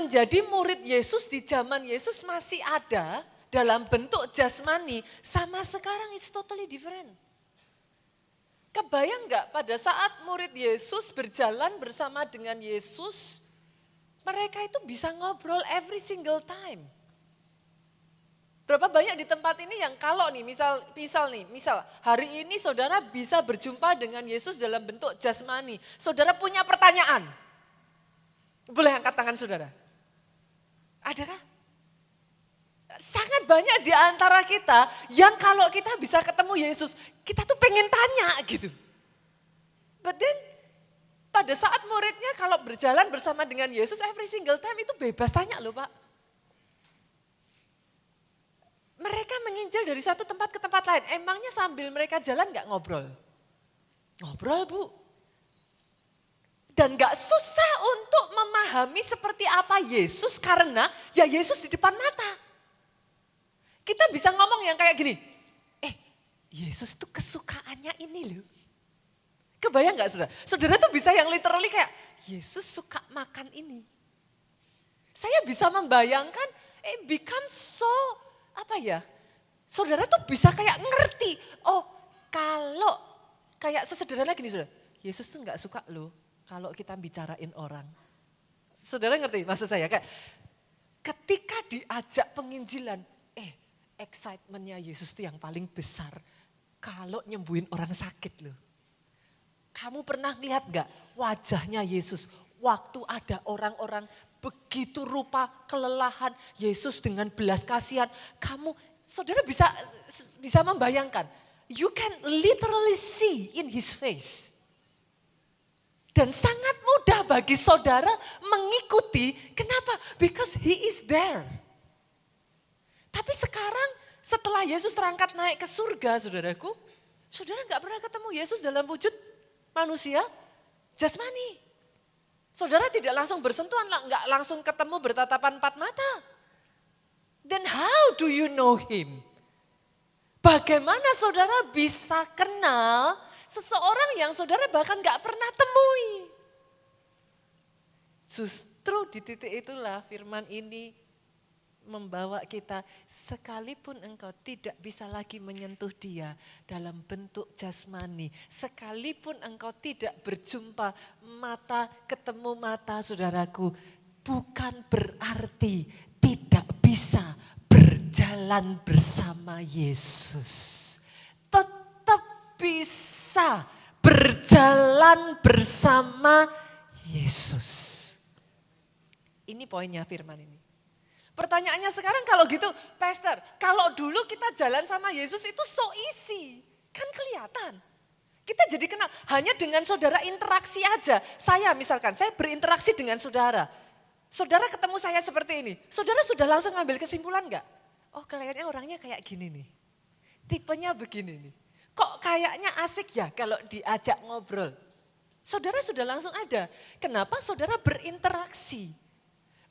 menjadi murid Yesus di zaman Yesus masih ada dalam bentuk jasmani, sama sekarang it's totally different. Kebayang nggak pada saat murid Yesus berjalan bersama dengan Yesus, mereka itu bisa ngobrol every single time. Berapa banyak di tempat ini yang kalau nih misal hari ini saudara bisa berjumpa dengan Yesus dalam bentuk jasmani. Saudara punya pertanyaan. Boleh angkat tangan saudara? Adakah? Sangat banyak di antara kita yang kalau kita bisa ketemu Yesus, kita tuh pengen tanya gitu. But then pada saat muridnya kalau berjalan bersama dengan Yesus every single time itu bebas tanya loh Pak. Mereka menginjil dari satu tempat ke tempat lain. Emangnya sambil mereka jalan gak ngobrol? Ngobrol Bu. Dan gak susah untuk memahami seperti apa Yesus karena ya Yesus di depan mata. Kita bisa ngomong yang kayak gini, Yesus tuh kesukaannya ini loh. Kebayang gak saudara? Saudara tuh bisa yang literally kayak, Yesus suka makan ini. Saya bisa membayangkan, become so, saudara tuh bisa kayak ngerti. Oh kalau kayak sesederhana gini saudara, Yesus tuh gak suka loh kalau kita bicarain orang. Saudara ngerti maksud saya? Kayak ketika diajak penginjilan, excitementnya Yesus itu yang paling besar kalau nyembuhin orang sakit loh. Kamu pernah lihat gak wajahnya Yesus waktu ada orang-orang begitu rupa kelelahan Yesus dengan belas kasihan. Saudara bisa membayangkan, you can literally see in his face. Dan sangat mudah bagi saudara mengikuti, kenapa? Because he is there. Tapi sekarang setelah Yesus terangkat naik ke surga saudaraku, saudara gak pernah ketemu Yesus dalam wujud manusia jasmani. Saudara tidak langsung bersentuhan, gak langsung ketemu bertatapan empat mata. Then how do you know him? Bagaimana saudara bisa kenal seseorang yang saudara bahkan gak pernah temui? Justru di titik itulah firman ini membawa kita, sekalipun engkau tidak bisa lagi menyentuh dia dalam bentuk jasmani, sekalipun engkau tidak berjumpa mata ketemu mata saudaraku, bukan berarti tidak bisa berjalan bersama Yesus. Tetap bisa berjalan bersama Yesus. Ini poinnya firman ini. Pertanyaannya sekarang kalau gitu, Pastor, kalau dulu kita jalan sama Yesus itu so easy, kan kelihatan. Kita jadi kenal hanya dengan saudara interaksi aja. Saya misalkan, saya berinteraksi dengan saudara. Saudara ketemu saya seperti ini, saudara sudah langsung ngambil kesimpulan enggak? Oh kelihatannya orangnya kayak gini nih, tipenya begini nih. Kok kayaknya asik ya kalau diajak ngobrol. Saudara sudah langsung ada, kenapa saudara berinteraksi?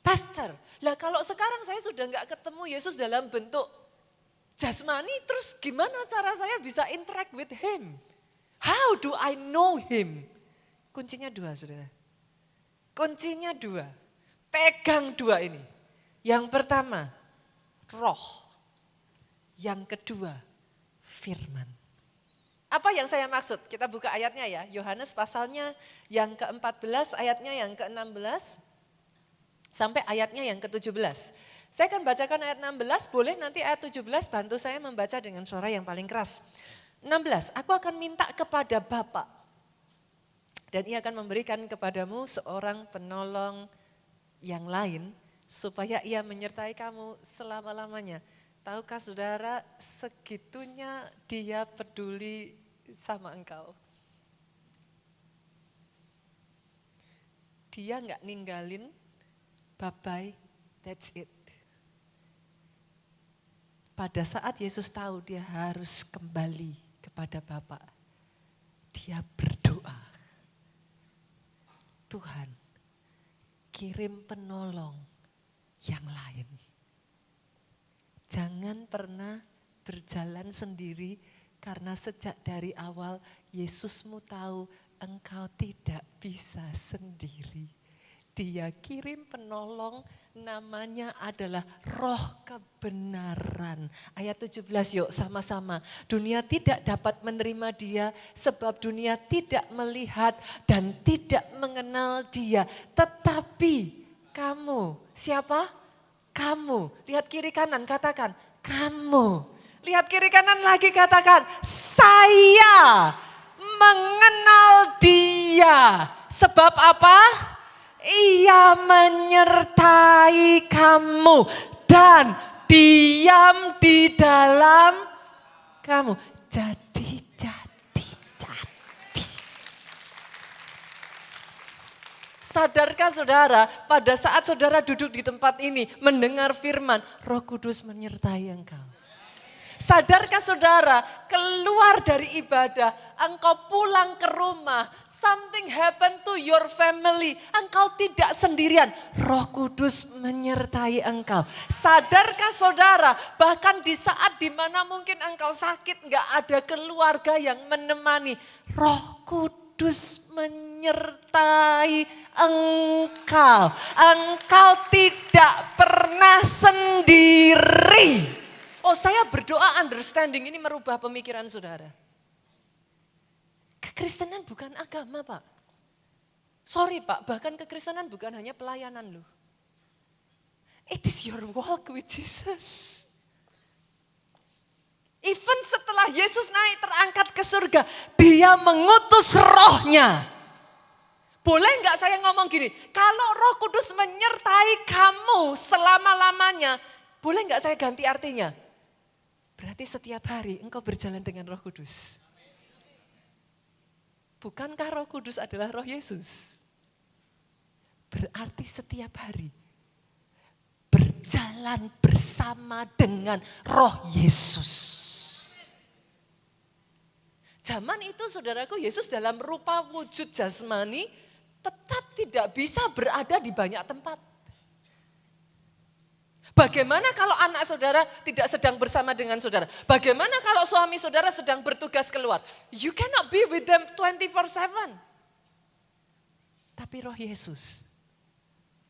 Pastor, lah kalau sekarang saya sudah enggak ketemu Yesus dalam bentuk jasmani, terus gimana cara saya bisa interact with him? How do I know him? Kuncinya dua saudara. Kuncinya dua. Pegang dua ini. Yang pertama, roh. Yang kedua, firman. Apa yang saya maksud? Kita buka ayatnya ya. Yohanes pasalnya yang ke-14, ayatnya yang ke-16. Sampai ayatnya yang ke-17. Saya akan bacakan ayat 16, boleh nanti ayat 17 bantu saya membaca dengan suara yang paling keras. 16, aku akan minta kepada Bapa dan ia akan memberikan kepadamu seorang penolong yang lain supaya ia menyertai kamu selama-lamanya. Tahukah saudara segitunya dia peduli sama engkau? Dia gak ninggalin, bye-bye, that's it. Pada saat Yesus tahu dia harus kembali kepada Bapa, dia berdoa, Tuhan kirim penolong yang lain. Jangan pernah berjalan sendiri karena sejak dari awal Yesusmu tahu engkau tidak bisa sendiri. Dia kirim penolong, namanya adalah Roh kebenaran. Ayat 17 yuk sama-sama. Dunia tidak dapat menerima Dia sebab dunia tidak melihat dan tidak mengenal Dia. Tetapi kamu, siapa? Kamu. Lihat kiri kanan, katakan kamu. Lihat kiri kanan lagi, katakan saya mengenal Dia. Sebab apa? Ia menyertai kamu dan diam di dalam kamu. Jadi. Sadarkah saudara, pada saat saudara duduk di tempat ini mendengar firman, Roh Kudus menyertai engkau. Sadarkah saudara, keluar dari ibadah, engkau pulang ke rumah, something happen to your family, engkau tidak sendirian, Roh Kudus menyertai engkau. Sadarkah saudara, bahkan di saat dimana mungkin engkau sakit, gak ada keluarga yang menemani, Roh Kudus menyertai engkau. Engkau tidak pernah sendiri. Oh, saya berdoa understanding ini merubah pemikiran saudara. Kekristenan bukan agama, Pak. Sorry, Pak, bahkan kekristenan bukan hanya pelayanan loh. It is your walk with Jesus. Even setelah Yesus naik terangkat ke surga, Dia mengutus Rohnya. Boleh enggak saya ngomong gini, kalau Roh Kudus menyertai kamu selama-lamanya, boleh enggak saya ganti artinya? Berarti setiap hari engkau berjalan dengan Roh Kudus. Bukankah Roh Kudus adalah Roh Yesus? Berarti setiap hari berjalan bersama dengan Roh Yesus. Zaman itu saudaraku, Yesus dalam rupa wujud jasmani tetap tidak bisa berada di banyak tempat. Bagaimana kalau anak saudara tidak sedang bersama dengan saudara? Bagaimana kalau suami saudara sedang bertugas keluar? You cannot be with them 24/7. Tapi Roh Yesus,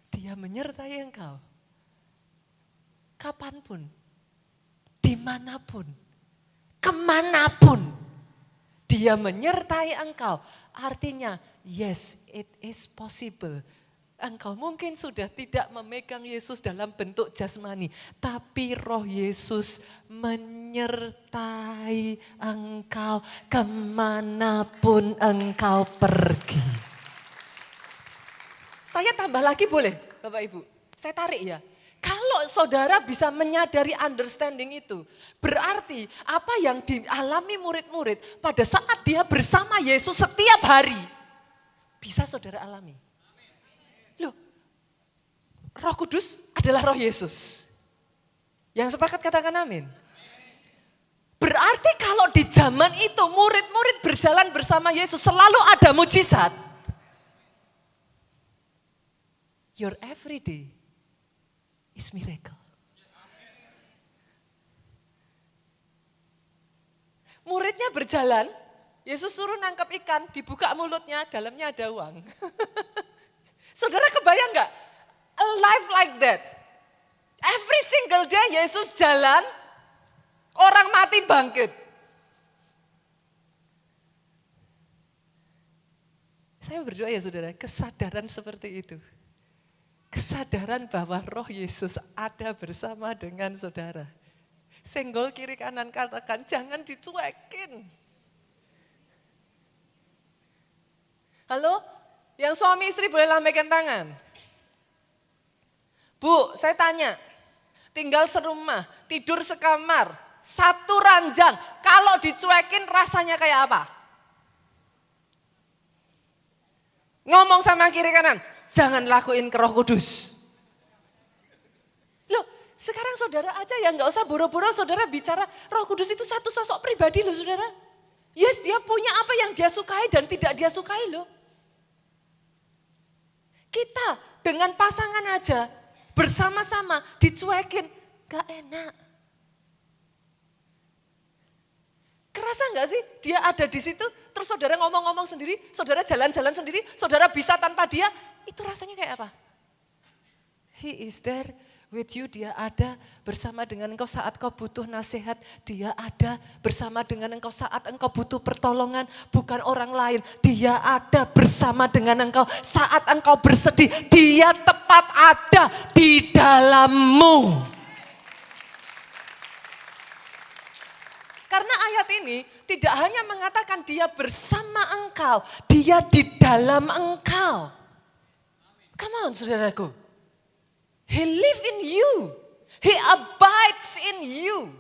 Dia menyertai engkau. Kapanpun, dimanapun, kemanapun, Dia menyertai engkau. Artinya, yes, it is possible. Engkau mungkin sudah tidak memegang Yesus dalam bentuk jasmani, tapi Roh Yesus menyertai engkau kemanapun engkau pergi. Saya tambah lagi boleh, Bapak Ibu? Saya tarik ya. Kalau saudara bisa menyadari understanding itu, berarti apa yang dialami murid-murid pada saat dia bersama Yesus setiap hari, bisa saudara alami. Loh, Roh Kudus adalah Roh Yesus. Yang sepakat katakan amin. Berarti kalau di zaman itu murid-murid berjalan bersama Yesus selalu ada mujizat. Your everyday is miracle. Muridnya berjalan, Yesus suruh nangkap ikan, dibuka mulutnya, dalamnya ada uang. Saudara kebayang gak? A life like that. Every single day Yesus jalan, orang mati bangkit. Saya berdoa ya saudara, kesadaran seperti itu. Kesadaran bahwa Roh Yesus ada bersama dengan saudara. Senggol kiri kanan katakan, jangan dicuekin. Halo? Yang suami istri boleh lambaikan tangan. Bu, saya tanya, tinggal serumah, tidur sekamar, satu ranjang, kalau dicuekin rasanya kayak apa? Ngomong sama kiri kanan, jangan lakuin ke Roh Kudus. Loh, sekarang saudara aja ya gak usah boro-boro saudara bicara Roh Kudus itu satu sosok pribadi loh saudara. Yes, dia punya apa yang dia sukai dan tidak dia sukai loh. Kita dengan pasangan aja bersama-sama dicuekin, gak enak. Kerasa gak sih dia ada di situ, terus saudara ngomong-ngomong sendiri, saudara jalan-jalan sendiri, saudara bisa tanpa dia, itu rasanya kayak apa? He is there with you, dia ada bersama dengan engkau saat kau butuh nasihat. Dia ada bersama dengan engkau saat engkau butuh pertolongan, bukan orang lain. Dia ada bersama dengan engkau saat engkau bersedih. Dia tepat ada di dalammu. Karena ayat ini tidak hanya mengatakan dia bersama engkau, dia di dalam engkau. Come on saudaraku. He lives in you. He abides in you.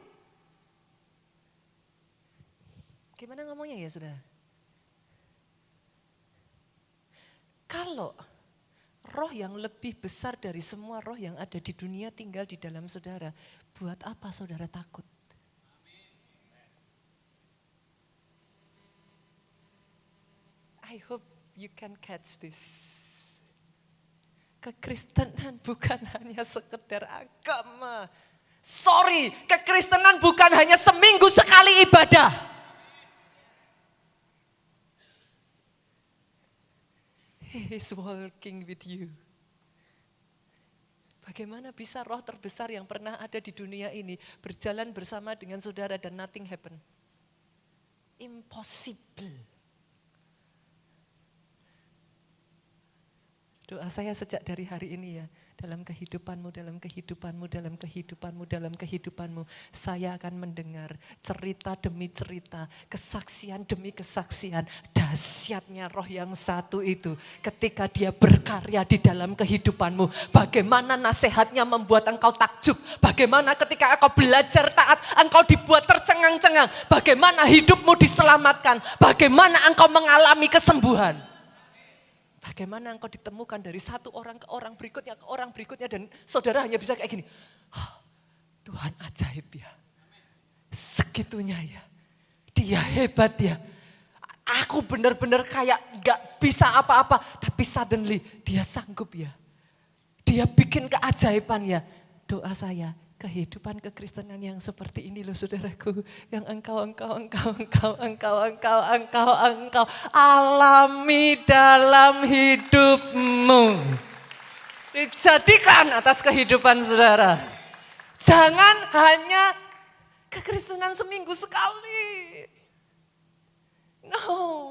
Gimana ngomongnya ya saudara? Kalau roh yang lebih besar dari semua roh yang ada di dunia tinggal di dalam saudara, buat apa saudara takut? I hope you can catch this. Kekristenan bukan hanya sekedar agama. Sorry, kekristenan bukan hanya seminggu sekali ibadah. He is walking with you. Bagaimana bisa roh terbesar yang pernah ada di dunia ini berjalan bersama dengan saudara dan nothing happen? Impossible. Doa saya sejak dari hari ini ya, dalam kehidupanmu, dalam kehidupanmu, dalam kehidupanmu, dalam kehidupanmu, saya akan mendengar cerita demi cerita, kesaksian demi kesaksian, dahsyatnya roh yang satu itu ketika dia berkarya di dalam kehidupanmu. Bagaimana nasihatnya membuat engkau takjub, bagaimana ketika engkau belajar taat, engkau dibuat tercengang-cengang, bagaimana hidupmu diselamatkan, bagaimana engkau mengalami kesembuhan. Bagaimana engkau ditemukan dari satu orang ke orang berikutnya dan saudara hanya bisa kayak gini. Oh, Tuhan ajaib ya. Segitunya ya. Dia hebat ya. Aku benar-benar kayak gak bisa apa-apa. Tapi suddenly dia sanggup ya. Dia bikin keajaiban ya. Doa saya, kehidupan kekristenan yang seperti ini loh saudaraku. Yang engkau alami dalam hidupmu. Dijadikan atas kehidupan saudara. Jangan hanya kekristenan seminggu sekali. No.